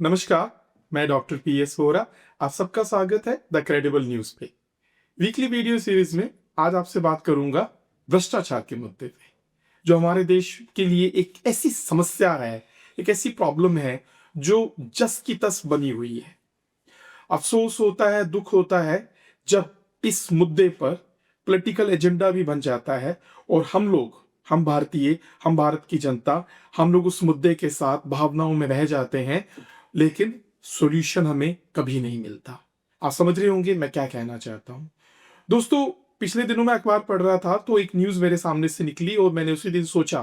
नमस्कार, मैं doctor PS Vora. आप सबका स्वागत है द क्रेडिबल न्यूज पे। वीकली वीडियो सीरीज में आज आपसे बात करूंगा भ्रष्टाचार के मुद्दे पे, जो हमारे देश के लिए एक ऐसी समस्या है, एक ऐसी प्रॉब्लम है जो जस की तस बनी हुई है। अफसोस होता है, दुख होता है जब इस मुद्दे पर पॉलिटिकल एजेंडा भी बन जाता है और हम भारतीय, हम भारत की जनता, हम लोग उस मुद्दे के साथ भावनाओं में रह जाते हैं, लेकिन सॉल्यूशन हमें कभी नहीं मिलता। आप समझ रहे होंगे मैं क्या कहना चाहता हूं। दोस्तों, पिछले दिनों मैं अखबार पढ़ रहा था तो एक न्यूज मेरे सामने से निकली और मैंने उसी दिन सोचा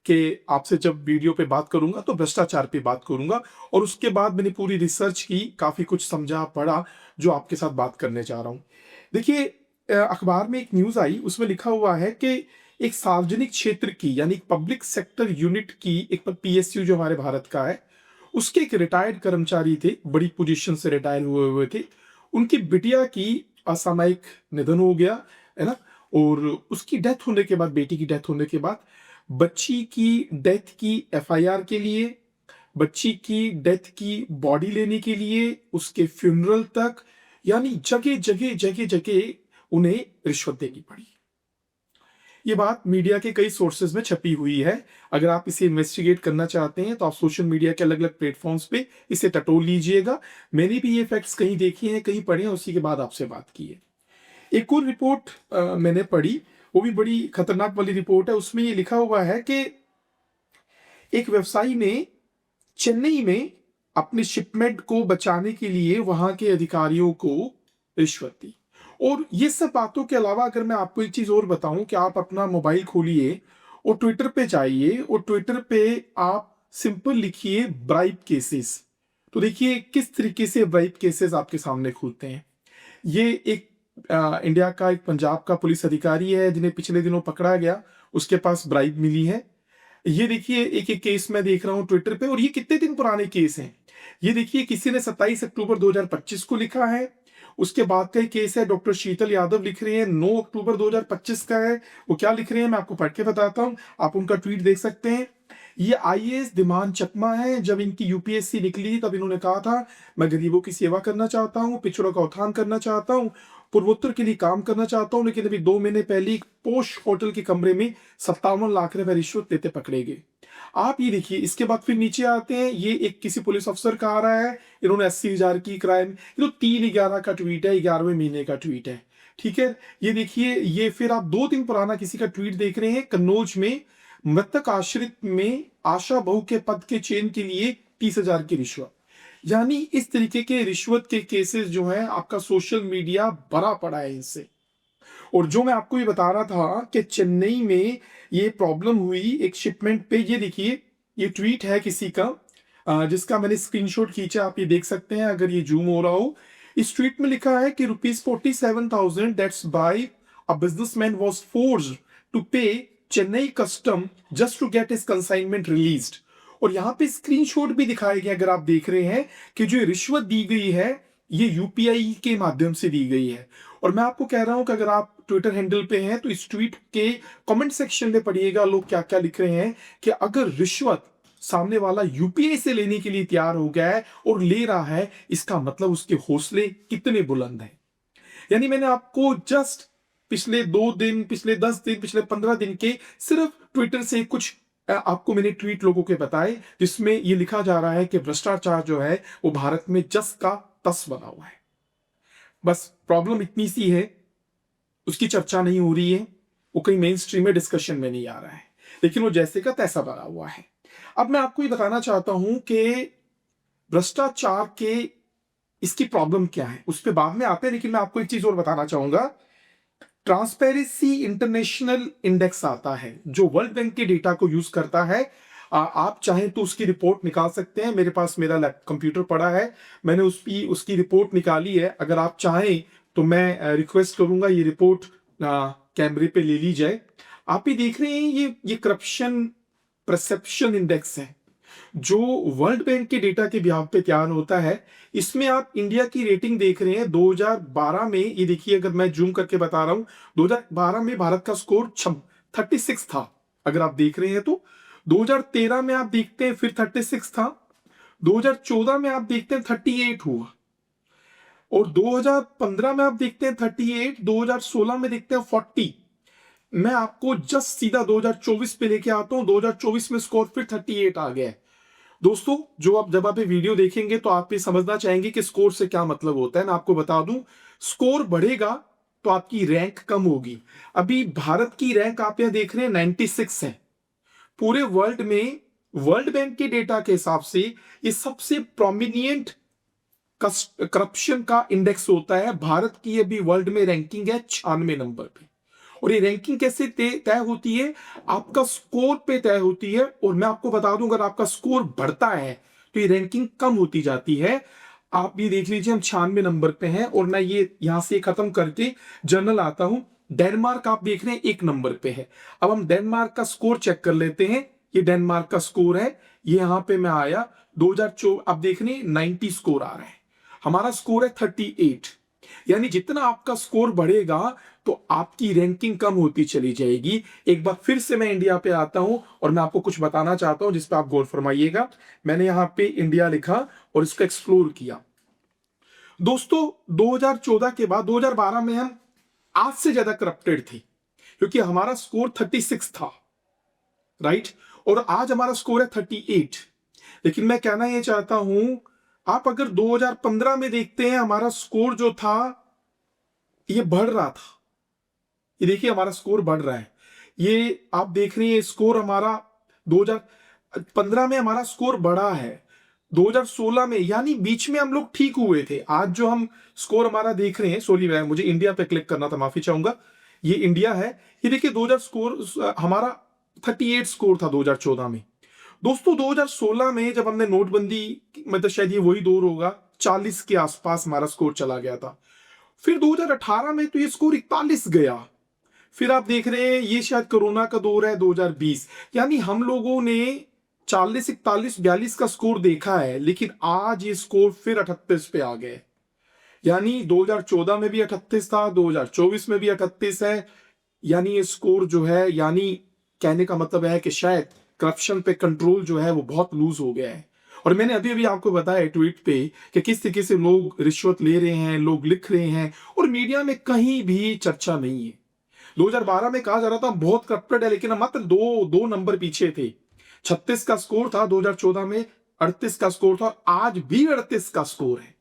कि आपसे जब वीडियो पे बात करूंगा तो भ्रष्टाचार पे बात करूंगा। और उसके बाद मैंने पूरी रिसर्च की, काफी कुछ समझा पढ़ा, जो आपके साथ बात करने जा रहा हूं। देखिए, अखबार में एक न्यूज आई, उसमें लिखा हुआ है कि एक सार्वजनिक क्षेत्र की यानी पब्लिक सेक्टर यूनिट की एक पीएसयू जो हमारे भारत का है, उसके एक रिटायर्ड कर्मचारी थे, बड़ी पोजीशन से रिटायर हुए हुए थे। उनकी बिटिया की असामयिक निधन हो गया, है ना। और उसकी डेथ होने के बाद, बेटी की डेथ होने के बाद, बच्ची की डेथ की एफआईआर के लिए, बच्ची की डेथ की बॉडी लेने के लिए, उसके फ्यूनरल तक, यानी जगह जगह जगह जगह उन्हें रिश्वत देनी पड़ी। ये बात मीडिया के कई सोर्सेज में छपी हुई है। अगर आप इसे इन्वेस्टिगेट करना चाहते हैं तो आप सोशल मीडिया के अलग अलग प्लेटफॉर्म्स पे इसे टटोल लीजिएगा। मैंने भी ये फैक्ट्स कहीं देखी हैं, कहीं पढ़े हैं, उसी के बाद आपसे बात की है। एक और रिपोर्ट मैंने पढ़ी, वो भी बड़ी खतरनाक वाली रिपोर्ट है। उसमें ये लिखा हुआ है कि एक व्यवसायी ने चेन्नई में अपनी शिपमेंट को बचाने के लिए वहां के अधिकारियों को रिश्वत दी। और ये सब बातों के अलावा अगर मैं आपको एक चीज और बताऊं कि आप अपना मोबाइल खोलिए और ट्विटर पे जाइए और ट्विटर पे आप सिंपल लिखिए ब्राइब केसेस, तो देखिए किस तरीके से ब्राइब केसेस आपके सामने खुलते हैं। ये एक इंडिया का एक पंजाब का पुलिस अधिकारी है जिन्हें पिछले दिनों पकड़ा गया, उसके पास ब्राइब मिली है। ये देखिए एक एक केस मैं देख रहा हूं ट्विटर पे, और ये कितने दिन पुराने केस हैं। ये देखिए किसी ने 27 अक्टूबर 2025 को लिखा है। उसके बाद का केस है, डॉक्टर शीतल यादव लिख रहे हैं, 9 अक्टूबर 2025 का है। वो क्या लिख रहे हैं मैं आपको पढ़ के बताता हूं, आप उनका ट्वीट देख सकते हैं। ये आईएएस दिमान चकमा है। जब इनकी यूपीएससी निकली तब इन्होंने कहा था, मैं गरीबों की सेवा करना चाहता हूं, पिछड़ों का उत्थान करना चाहता हूं, पूर्वोत्तर के लिए काम करना चाहता हूं। लेकिन अभी 2 महीने पहले एक पोश होटल के कमरे में 57 लाख रुपए रिश्वत देते पकड़े गए। आप ये देखिए, इसके बाद फिर नीचे आते हैं, ये एक किसी पुलिस अफसर का आ रहा है, इन्होंने 80,000 की क्राइम। ये तो 3/11 का ट्वीट है, 11वें महीने का ट्वीट है, ठीक है। ये देखिए, ये फिर आप 2 दिन पुराना किसी का ट्वीट देख रहे हैं, कन्नौज में मृतक आश्रित में आशा बहू के पद के चयन के लिए 30,000 की रिश्वत। यानी इस तरीके के रिश्वत के केसेस जो हैं, आपका सोशल मीडिया भरा पड़ा है इनसे। और जो मैं आपको ये बता रहा था कि चेन्नई में ये प्रॉब्लम हुई एक शिपमेंट पे, ये देखिए ये ट्वीट है किसी का, जिसका मैंने स्क्रीनशॉट खींचा, आप ये देख सकते हैं अगर ये जूम हो रहा हो। इस ट्वीट में लिखा है कि ₹47,000 that's by a businessman was forced to pay Chennai custom just to get his consignment released. और यहाँ पे स्क्रीनशॉट भी दिखाए गए, अगर आप देख रहे हैं कि जो रिश्वत दी गई है ये यूपीआई के माध्यम से दी गई है। और मैं आपको कह रहा हूं कि अगर आप ट्विटर हैंडल पे हैं तो इस ट्वीट के कमेंट सेक्शन में पढ़िएगा लोग क्या क्या लिख रहे हैं, कि अगर रिश्वत सामने वाला यूपीआई से लेने के लिए तैयार हो गया है और ले रहा है, इसका मतलब उसके हौसले कितने बुलंद हैं। यानी मैंने आपको जस्ट पिछले 2 दिन, पिछले 10 दिन, पिछले 15 दिन के सिर्फ ट्विटर से कुछ आपको मैंने ट्वीट लोगों के बताए, जिसमें ये लिखा जा रहा है कि भ्रष्टाचार जो है वो भारत में जस का तस बना हुआ है। बस प्रॉब्लम इतनी सी है, उसकी चर्चा नहीं हो रही है, वो कहीं मेन स्ट्रीम में डिस्कशन में नहीं आ रहा है, लेकिन वो जैसे का तैसा बना हुआ है। अब मैं आपको ये बताना चाहता हूं कि भ्रष्टाचार के इसकी प्रॉब्लम क्या है, उस पर बाद में आते हैं, लेकिन मैं आपको एक चीज और बताना चाहूंगा। ट्रांसपेरेंसी इंटरनेशनल इंडेक्स आता है जो वर्ल्ड बैंक के डेटा को यूज करता है। आप चाहें तो उसकी रिपोर्ट निकाल सकते हैं, मेरे पास मेरा कंप्यूटर पड़ा है, मैंने उसकी रिपोर्ट निकाली है। अगर आप चाहें तो मैं रिक्वेस्ट करूंगा ये रिपोर्ट कैमरे पे ले ली जाए। आप ही देख रहे हैं ये करप्शन परसेप्शन इंडेक्स है जो वर्ल्ड बैंक के डेटा के बिहाफ पे तैयार होता है। इसमें आप इंडिया की रेटिंग देख रहे हैं 2012 में। ये देखिए, अगर मैं जूम करके बता रहा हूं, 2012 में भारत का स्कोर 36 था, अगर आप देख रहे हैं तो। 2013 में आप देखते हैं फिर 36 था, 2014 में आप देखते हैं 38 हुआ, और 2015 में आप देखते हैं 38, 2016 में देखते हैं 40। मैं आपको जस्ट सीधा 2024 पे लेके आता हूं। 2024 में स्कोर फिर 38 आ गया है। दोस्तों, जो आप जब आप ये वीडियो देखेंगे तो आप ये समझना चाहेंगे कि स्कोर से क्या मतलब होता है। मैं आपको बता दूं, स्कोर बढ़ेगा तो आपकी रैंक कम होगी। अभी भारत की रैंक आप यहां देख रहे हैं 96 है। पूरे वर्ल्ड में वर्ल्ड बैंक के डेटा के हिसाब से ये सबसे प्रोमिनिएंट करप्शन का इंडेक्स होता है। भारत की अभी वर्ल्ड में रैंकिंग है 96 नंबर पे। और ये रैंकिंग कैसे तय होती है? आपका स्कोर पे तय होती है। और मैं आपको बता दूं, अगर आपका स्कोर बढ़ता है तो ये रैंकिंग कम होती जाती है। आप ये देख लीजिए, हम 96 नंबर पे हैं, और मैं ये यहां से खत्म करके जनरल आता हूं। डेनमार्क आप देख रहे हैं 1 नंबर पे है। अब हम डेनमार्क का स्कोर चेक कर लेते हैं। ये डेनमार्क का स्कोर है, ये यहां पे मैं आया 2024। आप देख रहे हैं 90 स्कोर आ रहा है। हमारा स्कोर है 38। यानी जितना आपका स्कोर बढ़ेगा तो आपकी रैंकिंग कम होती चली जाएगी। एक बार फिर से मैं इंडिया पे आता हूं और मैं आपको कुछ बताना चाहता हूं जिस पे आप गौर फरमाइएगा। मैंने यहां पे इंडिया लिखा और इसको एक्सप्लोर किया। दोस्तों, 2014 के बाद 2012 में हम आज से ज्यादा करप्टेड थे, क्योंकि हमारा स्कोर 36 था, राइट। और आज हमारा स्कोर है 38। लेकिन मैं कहना यह चाहता हूं, आप अगर 2015 में देखते हैं, हमारा स्कोर जो था ये बढ़ रहा था। ये देखिए, हमारा स्कोर बढ़ रहा है। ये आप देख रहे हैं, स्कोर हमारा 2015 में हमारा स्कोर बढ़ा है। 2016 में, यानी बीच में हम लोग ठीक हुए थे। आज जो हम स्कोर हमारा देख रहे हैं, सॉरी मुझे इंडिया पे क्लिक करना था, माफी चाहूंगा। ये इंडिया है। ये देखिए 2000 स्कोर हमारा 38 स्कोर था 2014 में। दोस्तों, 2016 में जब हमने नोटबंदी, मतलब शायद ये वही दौर होगा, 40 के आसपास हमारा स्कोर चला गया था। फिर 2018 में तो ये स्कोर 41 गया। फिर आप देख रहे हैं, ये शायद कोरोना का दौर है 2020। यानी हम लोगों ने 40, 41, 42 का स्कोर देखा है, लेकिन आज ये स्कोर फिर 38 पे आ गए। यानी 2014 में भी 38 था, 2024 में भी 38 है। यानी ये स्कोर जो है, यानी कहने का मतलब है कि शायद करप्शन पे कंट्रोल जो है वो बहुत लूज हो गया है। और मैंने अभी अभी आपको बताया ट्वीट पे कि किस तरीके से लोग रिश्वत ले रहे हैं, लोग लिख रहे हैं, और मीडिया में कहीं भी चर्चा नहीं है। 2012 में कहा जा रहा था बहुत करप्टेड है, लेकिन हम मात्र दो नंबर पीछे थे। 36 का स्कोर था 2014 में, 38 का स्कोर था, आज भी 38 का स्कोर है।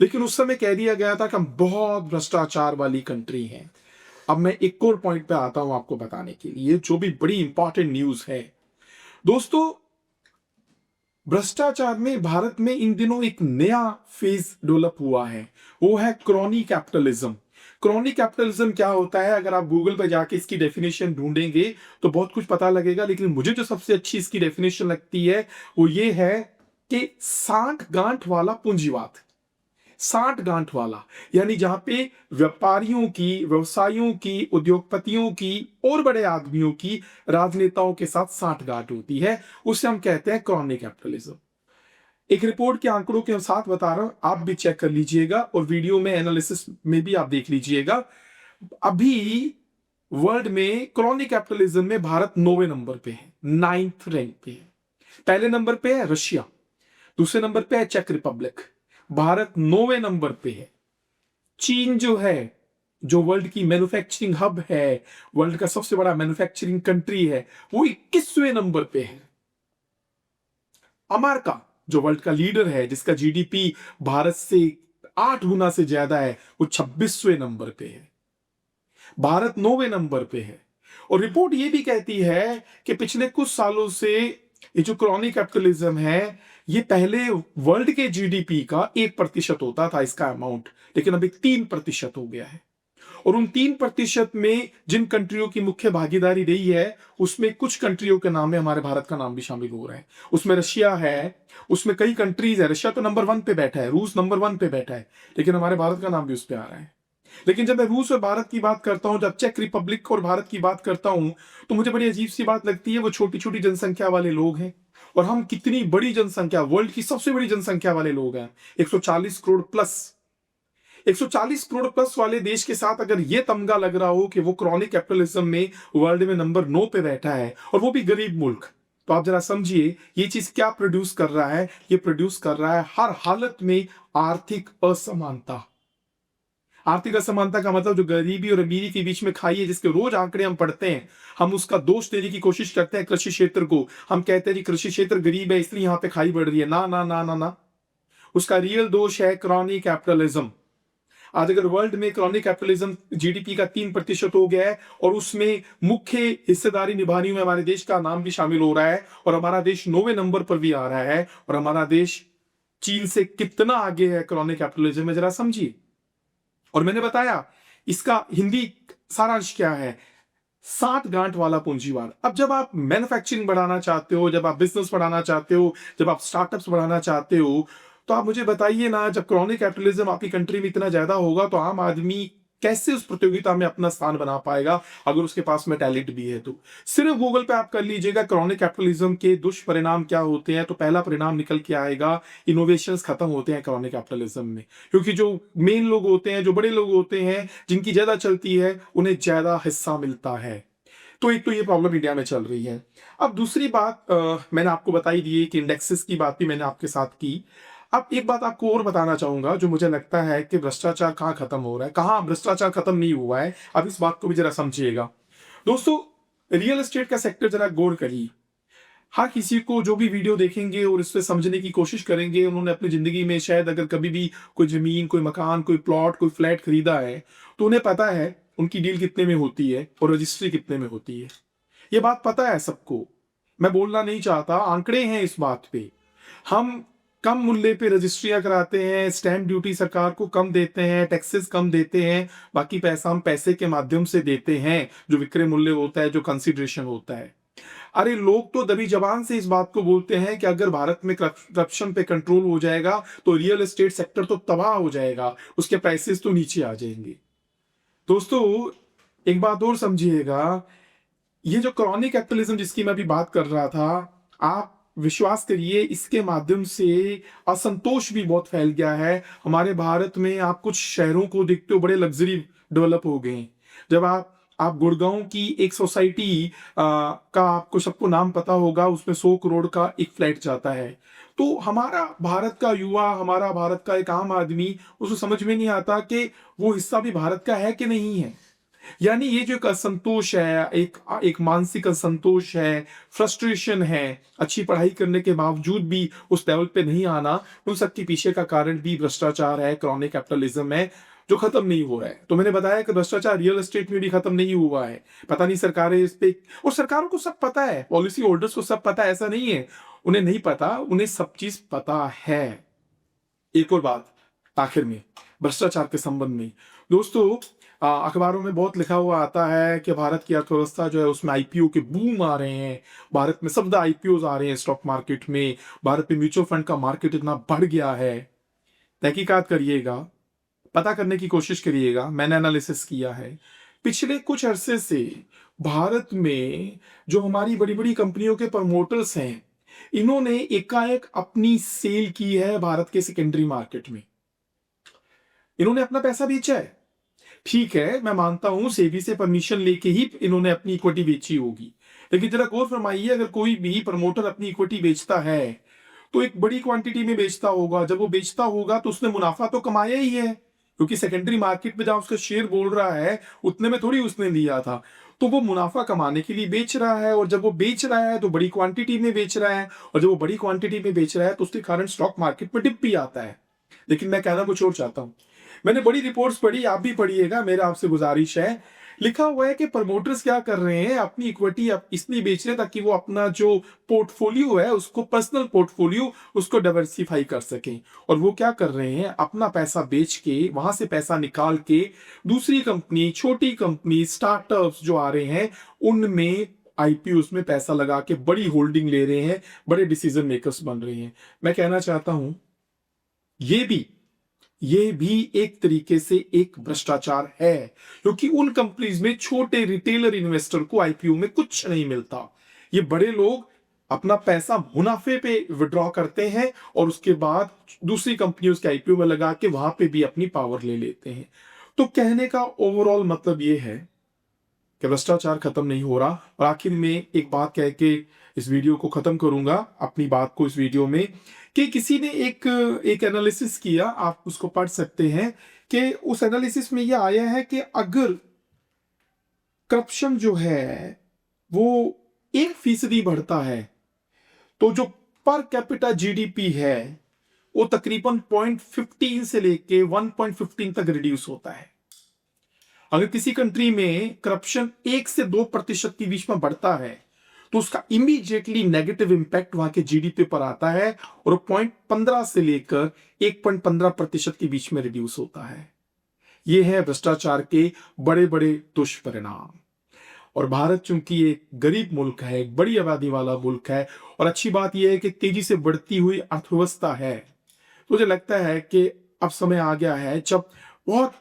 लेकिन उस समय कह दिया गया था कि हम बहुत भ्रष्टाचार वाली कंट्री हैं। अब मैं एक और पॉइंट पे आता हूं आपको बताने के लिए, जो भी बड़ी इंपॉर्टेंट न्यूज है। दोस्तों, भ्रष्टाचार में भारत में इन दिनों एक नया फेज डेवलप हुआ है, वो है क्रॉनी कैपिटलिज्म। क्रॉनी कैपिटलिज्म क्या होता है? अगर आप गूगल पर जाके इसकी डेफिनेशन ढूंढेंगे तो बहुत कुछ पता लगेगा, लेकिन मुझे जो सबसे अच्छी इसकी डेफिनेशन लगती है वो ये है कि सांठ गांठ वाला पूंजीवाद। सांठ गांठ वाला, यानी जहां पे व्यापारियों की, व्यवसायियों की, उद्योगपतियों की और बड़े आदमियों की राजनेताओं के साथ सांठ गांठ होती है, उसे हम कहते हैं क्रॉनी कैपिटलिज्म। एक रिपोर्ट के आंकड़ों के साथ बता रहा हूं, आप भी चेक कर लीजिएगा और वीडियो में एनालिसिस में भी आप देख लीजिएगा। अभी वर्ल्ड में क्रॉनी कैपिटलिज्म में भारत 9वें नंबर पे है, 9th रैंक पे है। पहले नंबर पे है रशिया, दूसरे नंबर पे है चेक रिपब्लिक, भारत 9वें नंबर पे है। चीन जो है, जो वर्ल्ड की मैन्युफैक्चरिंग हब है, वर्ल्ड का सबसे बड़ा मैन्युफैक्चरिंग कंट्री है, वो 21वें नंबर पे है। अमेरिका, जो वर्ल्ड का लीडर है, जिसका जीडीपी भारत से 8 गुना से ज्यादा है, वो 26वें नंबर पे है। भारत 9वें नंबर पे है। और रिपोर्ट ये भी कहती है कि पिछले कुछ सालों से ये जो क्रॉनी कैपिटलिज्म है, ये पहले वर्ल्ड के जीडीपी का 1% होता था इसका अमाउंट, लेकिन अभी 3% हो गया है। और उन 3% में जिन कंट्रियों की मुख्य भागीदारी रही है, उसमें कुछ कंट्रियों के नाम में हमारे भारत का नाम भी शामिल हो रहा है। उसमें रशिया है, उसमें कई कंट्रीज है। रशिया तो नंबर 1 पे बैठा है, रूस नंबर 1 पे बैठा है, लेकिन हमारे भारत का नाम भी उस पर आ रहा है। लेकिन जब मैं रूस और भारत की बात करता हूं, जब चेक रिपब्लिक और भारत की बात करता हूं, तो मुझे बड़ी अजीब सी बात लगती है। वो छोटी छोटी जनसंख्या वाले लोग हैं, और हम कितनी बड़ी जनसंख्या, वर्ल्ड की सबसे बड़ी जनसंख्या वाले लोग हैं, 140 करोड़ प्लस। 140 करोड़ प्लस वाले देश के साथ अगर ये तमगा लग रहा हो कि वो क्रॉनिक कैपिटलिज्म में वर्ल्ड में नंबर 9 पे बैठा है, और वो भी गरीब मुल्क, तो आप जरा समझिए ये चीज क्या प्रोड्यूस कर रहा है। ये प्रोड्यूस कर रहा है हर हालत में आर्थिक असमानता। आर्थिक असमानता का मतलब जो गरीबी और अमीरी के बीच में खाई है, जिसके रोज आंकड़े हम पढ़ते हैं, हम उसका दोष देने की कोशिश करते हैं कृषि क्षेत्र को। हम कहते हैं कि कृषि क्षेत्र गरीब है इसलिए यहाँ पे खाई बढ़ रही है। ना ना ना ना ना, उसका रियल दोष है क्रॉनिक कैपिटलिज्म। आज अगर वर्ल्ड में क्रॉनिक कैपिटलिज्म जीडीपी का 3% हो गया है और उसमें मुख्य हिस्सेदारी निभाने में हमारे देश का नाम भी शामिल हो रहा है और हमारा देश 9वें नंबर पर भी आ रहा है, और हमारा देश चीन से कितना आगे है क्रॉनिक कैपिटलिज्म में, जरा समझिए। और मैंने बताया इसका हिंदी सारांश क्या है, 60 गांठ वाला पूंजीवाद। अब जब आप मैन्युफैक्चरिंग बढ़ाना चाहते हो, जब आप बिजनेस बढ़ाना चाहते हो, जब आप स्टार्टअप्स बढ़ाना चाहते हो, तो आप मुझे बताइए ना, जब क्रॉनिक कैपिटलिज्म आपकी कंट्री में इतना ज्यादा होगा तो आम आदमी कैसे उस प्रतियोगिता में अपना स्थान बना पाएगा अगर उसके पास में टैलेंट भी है तो। सिर्फ गूगल पे आप कर लीजिएगा क्रॉनिक कैपिटलिज्म के दुष्परिणाम क्या होते हैं, तो पहला परिणाम निकल के आएगा, इनोवेशंस खत्म होते हैं क्रॉनिक कैपिटलिज्म में। क्योंकि जो मेन लोग होते हैं, जो बड़े लोग होते हैं, जिनकी ज्यादा चलती है, उन्हें ज्यादा हिस्सा मिलता है। तो एक तो ये प्रॉब्लम इंडिया में चल रही है। अब दूसरी बात मैंने आपको बताई दी कि इंडेक्सेस की बात भी मैंने आपके साथ की। अब एक बात आपको और बताना चाहूंगा जो मुझे लगता है कि भ्रष्टाचार कहाँ खत्म हो रहा है, कहाँ भ्रष्टाचार खत्म नहीं हुआ है। अब इस बात को भी जरा समझिएगा दोस्तों। रियल एस्टेट का सेक्टर जरा गौर करिए। हर किसी को जो भी वीडियो देखेंगे और इससे समझने की कोशिश करेंगे, उन्होंने अपनी जिंदगी में शायद अगर कभी भी कोई जमीन, कोई मकान, कोई प्लॉट, कोई फ्लैट खरीदा है, तो उन्हें पता है उनकी डील कितने में होती है और रजिस्ट्री कितने में होती है। ये बात पता है सबको, मैं बोलना नहीं चाहता, आंकड़े हैं इस बात पे। हम कम मूल्य पे रजिस्ट्रियां कराते हैं, स्टैंप ड्यूटी सरकार को कम देते हैं, टैक्सेस कम देते हैं, बाकी पैसा हम पैसे के माध्यम से देते हैं, जो विक्रय मूल्य होता है, जो कंसिडरेशन होता है। अरे लोग तो दबी जबान से इस बात को बोलते हैं कि अगर भारत में करप्शन पे कंट्रोल हो जाएगा तो रियल एस्टेट सेक्टर तो तबाह हो जाएगा, उसके प्राइसेस तो नीचे आ जाएंगे। दोस्तों एक बात और समझिएगा, ये जो क्रॉनिक कैपिटलिज्म जिसकी मैं अभी बात कर रहा था, आप विश्वास करिए इसके माध्यम से असंतोष भी बहुत फैल गया है हमारे भारत में। आप कुछ शहरों को देखते हो, बड़े लग्जरी डेवलप हो गए हैं। जब आप गुड़गांव की एक सोसाइटी का आपको सबको नाम पता होगा, उसमें 100 करोड़ का एक फ्लैट जाता है। तो हमारा भारत का युवा, हमारा भारत का एक आम आदमी, उसको समझ में नहीं आता कि वो हिस्सा भी भारत का है कि नहीं है। यानी ये जो एक असंतोष है, एक मानसिक असंतोष है, फ्रस्ट्रेशन है, अच्छी पढ़ाई करने के बावजूद भी उस लेवल पे नहीं आना, उन सब के पीछे का कारण भी भ्रष्टाचार है, क्रॉनिक कैपिटलिज्म है, जो खत्म नहीं हो रहा है। तो मैंने बताया कि भ्रष्टाचार रियल एस्टेट में भी खत्म नहीं हुआ है। पता नहीं सरकारें इस पे, और सरकारों को सब पता है, पॉलिसी होल्डर्स को सब पता है, ऐसा नहीं है उन्हें नहीं पता, उन्हें सब चीज पता है। एक और बात आखिर में भ्रष्टाचार के संबंध में दोस्तों, अखबारों में बहुत लिखा हुआ आता है कि भारत की अर्थव्यवस्था जो है उसमें आईपीओ के बूम आ रहे हैं, भारत में सब आईपीओ आ रहे हैं स्टॉक मार्केट में, भारत में म्यूचुअल फंड का मार्केट इतना बढ़ गया है। तहकीकात करिएगा, पता करने की कोशिश करिएगा। मैंने एनालिसिस किया है, पिछले कुछ अरसे से भारत में जो हमारी बड़ी बड़ी कंपनियों के प्रमोटर्स हैं, इन्होंने एकाएक अपनी सेल की है भारत के सेकेंडरी मार्केट में। इन्होंने अपना पैसा बेचा है। ठीक है, मैं मानता हूं सेबी से परमिशन लेके ही इन्होंने अपनी इक्विटी बेची होगी, लेकिन जरा गौर फरमाइए, अगर कोई भी प्रमोटर अपनी इक्विटी बेचता है तो एक बड़ी क्वांटिटी में बेचता होगा। जब वो बेचता होगा तो उसने मुनाफा तो कमाया ही है, क्योंकि सेकेंडरी मार्केट में जहां उसका शेयर बोल रहा है उतने में थोड़ी उसने लिया था। तो वो मुनाफा कमाने के लिए बेच रहा है, और जब वो बेच रहा है तो बड़ी क्वांटिटी में बेच रहा है, और जब वो बड़ी क्वांटिटी में बेच रहा है तो उसके कारण स्टॉक मार्केट में डिप भी आता है। लेकिन मैं कहना कुछ और चाहता हूं, मैंने बड़ी रिपोर्ट्स पढ़ी, आप भी पढ़िएगा, मेरा आपसे गुजारिश है। लिखा हुआ है कि प्रमोटर्स क्या कर रहे हैं, अपनी इक्विटी इसलिए बेच रहे हैं ताकि वो अपना जो पोर्टफोलियो है, उसको पर्सनल पोर्टफोलियो, उसको डाइवर्सिफाई कर सकें। और वो क्या कर रहे हैं, अपना पैसा बेच के, वहां से पैसा निकाल के दूसरी कंपनी, छोटी कंपनी, स्टार्टअप्स जो आ रहे हैं, उनमें आईपीओ में पैसा लगा के बड़ी होल्डिंग ले रहे हैं, बड़े डिसीजन मेकर्स बन रहे हैं। मैं कहना चाहता हूं ये भी एक तरीके से एक भ्रष्टाचार है, क्योंकि उन कंपनीज में छोटे रिटेलर इन्वेस्टर को आईपीओ में कुछ नहीं मिलता। ये बड़े लोग अपना पैसा मुनाफे पे विड्रॉ करते हैं और उसके बाद दूसरी कंपनियों के आईपीओ में लगा के वहां पे भी अपनी पावर ले लेते हैं। तो कहने का ओवरऑल मतलब ये है कि भ्रष्टाचार खत्म नहीं हो रहा। और आखिर में एक बात कह के इस वीडियो को खत्म करूंगा अपनी बात को इस वीडियो में कि किसी ने एक एनालिसिस किया, आप उसको पढ़ सकते हैं कि उस एनालिसिस में यह आया है कि अगर करप्शन जो है वो 1% बढ़ता है तो जो पर कैपिटा जीडीपी है वो तकरीबन 0.15 से लेके 1.15 तक रिड्यूस होता है। अगर किसी कंट्री में करप्शन 1 से 2% के बीच में बढ़ता है तो उसका इमीडिएटली नेगेटिव इंपैक्ट वहां के जीडीपी पर आता है और 0.15 से लेकर 1.15% के बीच में रिड्यूस होता है। यह है भ्रष्टाचार के बड़े बड़े दुष्परिणाम। और भारत चूंकि एक गरीब मुल्क है, एक बड़ी आबादी वाला मुल्क है, और अच्छी बात यह है कि तेजी से बढ़ती हुई अर्थव्यवस्था है, तो मुझे लगता है कि अब समय आ गया है जब बहुत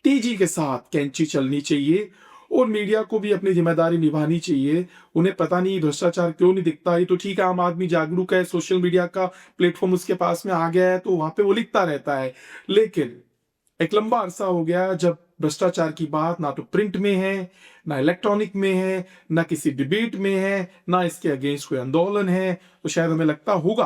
तेजी के साथ कैंची चलनी चाहिए और मीडिया को भी अपनी जिम्मेदारी निभानी चाहिए। उन्हें पता नहीं भ्रष्टाचार क्यों नहीं दिखता, ये तो ठीक है, आम आदमी जागरूक है, सोशल मीडिया का प्लेटफॉर्म उसके पास में आ गया है तो वहां पे वो लिखता रहता है, लेकिन एक लंबा अरसा हो गया जब भ्रष्टाचार की बात ना तो प्रिंट में है, ना इलेक्ट्रॉनिक में है, ना किसी डिबेट में है, ना इसके अगेंस्ट कोई आंदोलन है। तो शायद हमें लगता होगा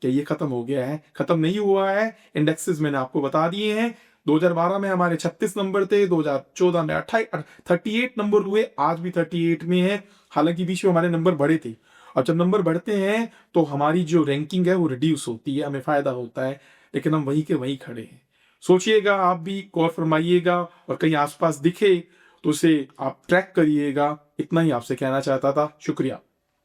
कि ये खत्म हो गया है, खत्म नहीं हुआ है। इंडेक्सेस मैंने आपको बता दिए हैं। 2012 में हमारे 36 नंबर थे, 2014 में 38 नंबर हुए, आज भी 38 में है। हालांकि बीच में हमारे नंबर बढ़े थे, और जब नंबर बढ़ते हैं तो हमारी जो रैंकिंग है वो रिड्यूस होती है, हमें फायदा होता है, लेकिन हम वहीं के वहीं खड़े हैं। सोचिएगा, आप भी गौर फरमाइएगा, और कहीं आसपास दिखे तो उसे आप ट्रैक करिएगा। इतना ही आपसे कहना चाहता था। शुक्रिया।